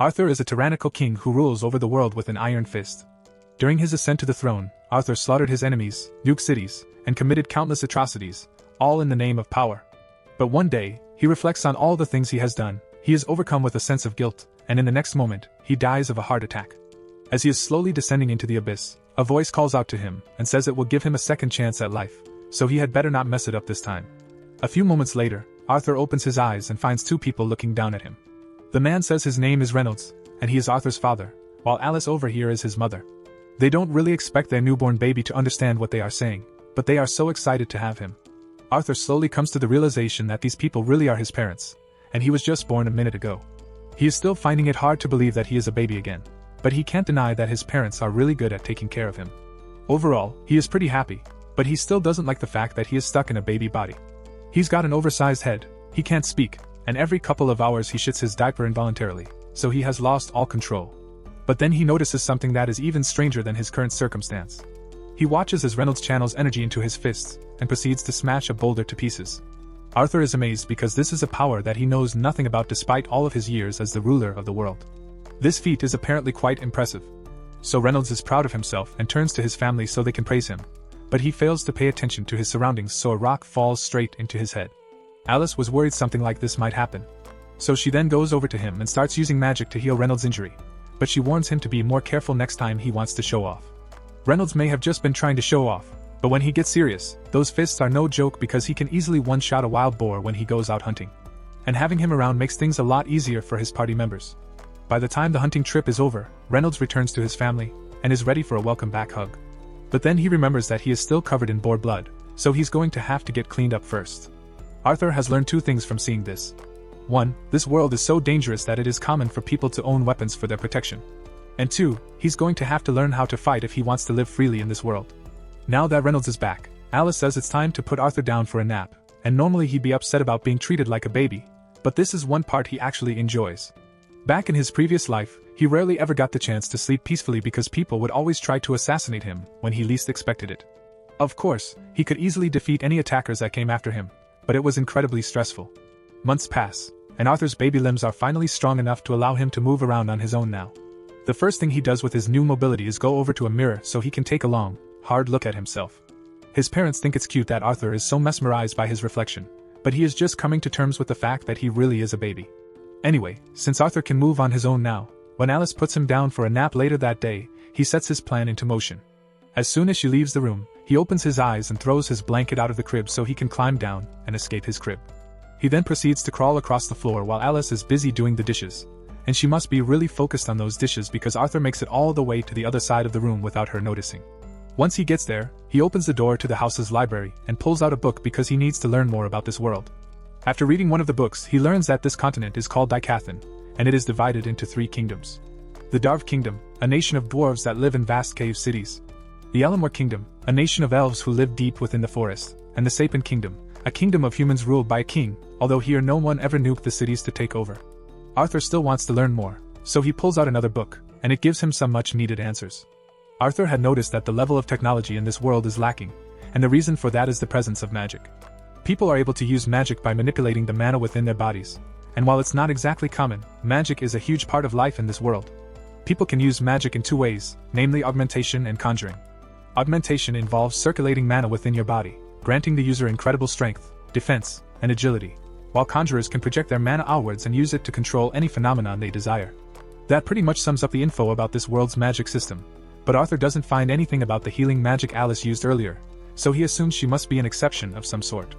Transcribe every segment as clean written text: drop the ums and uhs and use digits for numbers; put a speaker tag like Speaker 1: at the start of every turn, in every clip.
Speaker 1: Arthur is a tyrannical king who rules over the world with an iron fist. During his ascent to the throne, Arthur slaughtered his enemies, nuked cities, and committed countless atrocities, all in the name of power. But one day, he reflects on all the things he has done, he is overcome with a sense of guilt, and in the next moment, he dies of a heart attack. As he is slowly descending into the abyss, a voice calls out to him and says it will give him a second chance at life, so he had better not mess it up this time. A few moments later, Arthur opens his eyes and finds two people looking down at him. The man says his name is Reynolds, and he is Arthur's father, while Alice over here is his mother. They don't really expect their newborn baby to understand what they are saying, but they are so excited to have him. Arthur slowly comes to the realization that these people really are his parents, and he was just born a minute ago. He is still finding it hard to believe that he is a baby again, but he can't deny that his parents are really good at taking care of him. Overall, he is pretty happy, but he still doesn't like the fact that he is stuck in a baby body. He's got an oversized head, he can't speak, and every couple of hours he shits his diaper involuntarily, so he has lost all control. But then he notices something that is even stranger than his current circumstance. He watches as Reynolds channels energy into his fists, and proceeds to smash a boulder to pieces. Arthur is amazed because this is a power that he knows nothing about despite all of his years as the ruler of the world. This feat is apparently quite impressive. So Reynolds is proud of himself and turns to his family so they can praise him, but he fails to pay attention to his surroundings, so a rock falls straight into his head. Alice was worried something like this might happen. So she then goes over to him and starts using magic to heal Reynolds' injury, but she warns him to be more careful next time he wants to show off. Reynolds may have just been trying to show off, but when he gets serious, those fists are no joke because he can easily one-shot a wild boar when he goes out hunting. And having him around makes things a lot easier for his party members. By the time the hunting trip is over, Reynolds returns to his family, and is ready for a welcome back hug. But then he remembers that he is still covered in boar blood, so he's going to have to get cleaned up first. Arthur has learned two things from seeing this. 1. This world is so dangerous that it is common for people to own weapons for their protection. And 2. He's going to have to learn how to fight if he wants to live freely in this world. Now that Reynolds is back, Alice says it's time to put Arthur down for a nap, and normally he'd be upset about being treated like a baby, but this is one part he actually enjoys. Back in his previous life, he rarely ever got the chance to sleep peacefully because people would always try to assassinate him when he least expected it. Of course, he could easily defeat any attackers that came after him, but it was incredibly stressful. Months pass, and Arthur's baby limbs are finally strong enough to allow him to move around on his own now. The first thing he does with his new mobility is go over to a mirror so he can take a long, hard look at himself. His parents think it's cute that Arthur is so mesmerized by his reflection, but he is just coming to terms with the fact that he really is a baby. Anyway, since Arthur can move on his own now, when Alice puts him down for a nap later that day, he sets his plan into motion. As soon as she leaves the room, he opens his eyes and throws his blanket out of the crib so he can climb down and escape his crib. He then proceeds to crawl across the floor while Alice is busy doing the dishes, and she must be really focused on those dishes because Arthur makes it all the way to the other side of the room without her noticing. Once he gets there, he opens the door to the house's library and pulls out a book because he needs to learn more about this world. After reading one of the books, he learns that this continent is called Dicathan, and it is divided into 3 kingdoms. The Darv Kingdom, a nation of dwarves that live in vast cave cities. The Elamor Kingdom, a nation of elves who live deep within the forest, and the Sapin Kingdom, a kingdom of humans ruled by a king, although here no one ever nuked the cities to take over. Arthur still wants to learn more, so he pulls out another book, and it gives him some much-needed answers. Arthur had noticed that the level of technology in this world is lacking, and the reason for that is the presence of magic. People are able to use magic by manipulating the mana within their bodies, and while it's not exactly common, magic is a huge part of life in this world. People can use magic in 2 ways, namely augmentation and conjuring. Augmentation involves circulating mana within your body, granting the user incredible strength, defense, and agility, while conjurers can project their mana outwards and use it to control any phenomenon they desire. That pretty much sums up the info about this world's magic system, but Arthur doesn't find anything about the healing magic Alice used earlier, so he assumes she must be an exception of some sort.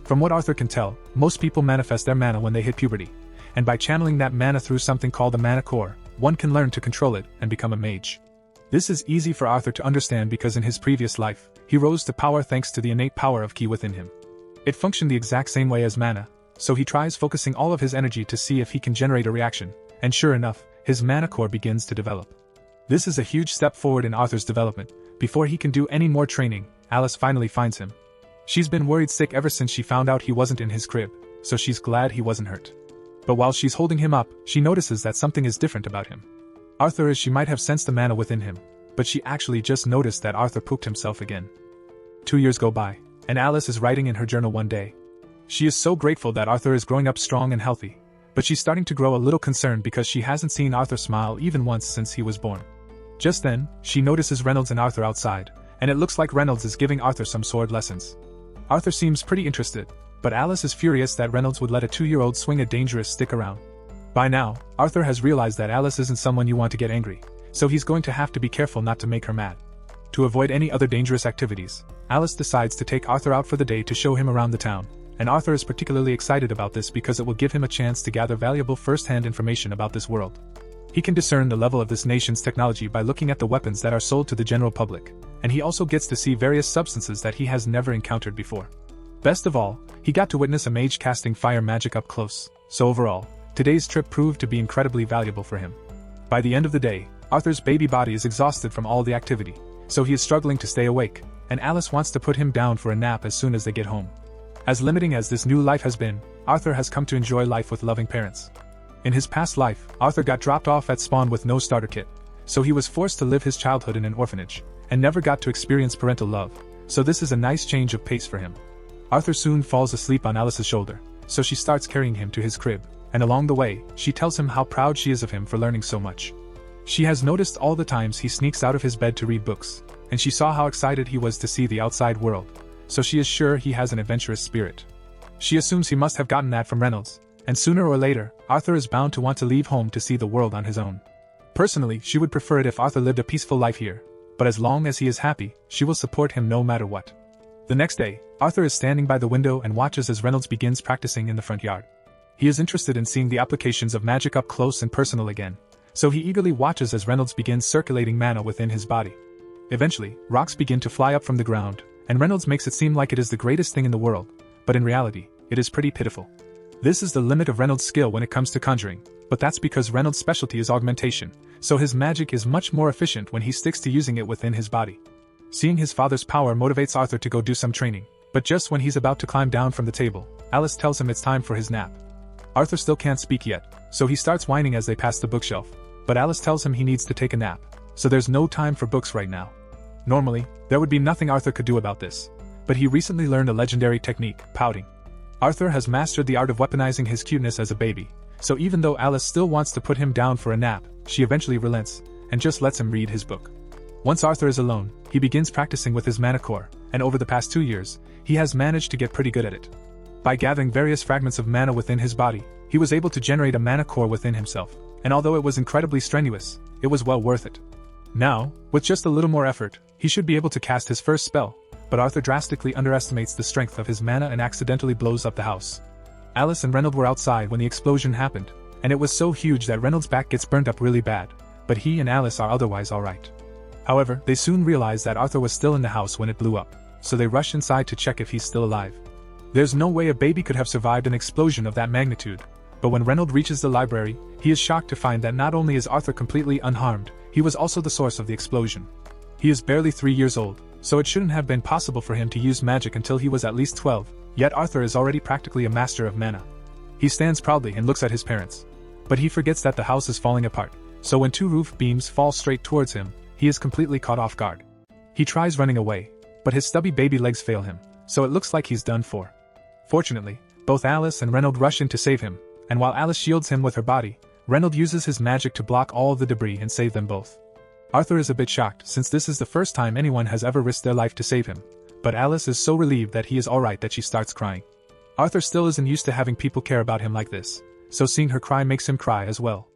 Speaker 1: From what Arthur can tell, most people manifest their mana when they hit puberty, and by channeling that mana through something called the mana core, one can learn to control it and become a mage. This is easy for Arthur to understand because in his previous life, he rose to power thanks to the innate power of ki within him. It functioned the exact same way as mana, so he tries focusing all of his energy to see if he can generate a reaction, and sure enough, his mana core begins to develop. This is a huge step forward in Arthur's development. Before he can do any more training, Alice finally finds him. She's been worried sick ever since she found out he wasn't in his crib, so she's glad he wasn't hurt. But while she's holding him up, she notices that something is different about him. Arthur is she might have sensed the mana within him, but she actually just noticed that Arthur pooped himself again. 2 years go by, and Alice is writing in her journal one day. She is so grateful that Arthur is growing up strong and healthy, But she's starting to grow a little concerned because she hasn't seen Arthur smile even once since he was born. Just then, she notices Reynolds and Arthur outside, and it looks like Reynolds is giving Arthur some sword lessons. Arthur seems pretty interested, but Alice is furious that Reynolds would let a 2-year-old swing a dangerous stick around. By now, Arthur has realized that Alice isn't someone you want to get angry, so he's going to have to be careful not to make her mad. To avoid any other dangerous activities, Alice decides to take Arthur out for the day to show him around the town, and Arthur is particularly excited about this because it will give him a chance to gather valuable first-hand information about this world. He can discern the level of this nation's technology by looking at the weapons that are sold to the general public, and he also gets to see various substances that he has never encountered before. Best of all, he got to witness a mage casting fire magic up close, so overall, today's trip proved to be incredibly valuable for him. By the end of the day, Arthur's baby body is exhausted from all the activity, so he is struggling to stay awake, and Alice wants to put him down for a nap as soon as they get home. As limiting as this new life has been, Arthur has come to enjoy life with loving parents. In his past life, Arthur got dropped off at spawn with no starter kit, so he was forced to live his childhood in an orphanage, and never got to experience parental love, so this is a nice change of pace for him. Arthur soon falls asleep on Alice's shoulder, so she starts carrying him to his crib, and along the way, she tells him how proud she is of him for learning so much. She has noticed all the times he sneaks out of his bed to read books, and she saw how excited he was to see the outside world, so she is sure he has an adventurous spirit. She assumes he must have gotten that from Reynolds, and sooner or later, Arthur is bound to want to leave home to see the world on his own. Personally, she would prefer it if Arthur lived a peaceful life here, but as long as he is happy, she will support him no matter what. The next day, Arthur is standing by the window and watches as Reynolds begins practicing in the front yard. He is interested in seeing the applications of magic up close and personal again, so he eagerly watches as Reynolds begins circulating mana within his body. Eventually, rocks begin to fly up from the ground, and Reynolds makes it seem like it is the greatest thing in the world, but in reality, it is pretty pitiful. This is the limit of Reynolds' skill when it comes to conjuring, but that's because Reynolds' specialty is augmentation, so his magic is much more efficient when he sticks to using it within his body. Seeing his father's power motivates Arthur to go do some training, but just when he's about to climb down from the table, Alice tells him it's time for his nap. Arthur still can't speak yet, so he starts whining as they pass the bookshelf, but Alice tells him he needs to take a nap, so there's no time for books right now. Normally, there would be nothing Arthur could do about this, but he recently learned a legendary technique, pouting. Arthur has mastered the art of weaponizing his cuteness as a baby, so even though Alice still wants to put him down for a nap, she eventually relents, and just lets him read his book. Once Arthur is alone, he begins practicing with his mana core, and over the past 2 years, he has managed to get pretty good at it. By gathering various fragments of mana within his body, he was able to generate a mana core within himself, and although it was incredibly strenuous, it was well worth it. Now, with just a little more effort, he should be able to cast his first spell, but Arthur drastically underestimates the strength of his mana and accidentally blows up the house. Alice and Reynolds were outside when the explosion happened, and it was so huge that Reynolds' back gets burnt up really bad, but he and Alice are otherwise alright. However, they soon realize that Arthur was still in the house when it blew up, so they rush inside to check if he's still alive. There's no way a baby could have survived an explosion of that magnitude, but when Reynolds reaches the library, he is shocked to find that not only is Arthur completely unharmed, he was also the source of the explosion. He is barely 3 years old, so it shouldn't have been possible for him to use magic until he was at least 12, yet Arthur is already practically a master of mana. He stands proudly and looks at his parents. But he forgets that the house is falling apart, so when 2 roof beams fall straight towards him, he is completely caught off guard. He tries running away, but his stubby baby legs fail him, so it looks like he's done for. Fortunately, both Alice and Reynolds rush in to save him, and while Alice shields him with her body, Reynolds uses his magic to block all of the debris and save them both. Arthur is a bit shocked since this is the first time anyone has ever risked their life to save him, but Alice is so relieved that he is alright that she starts crying. Arthur still isn't used to having people care about him like this, so seeing her cry makes him cry as well.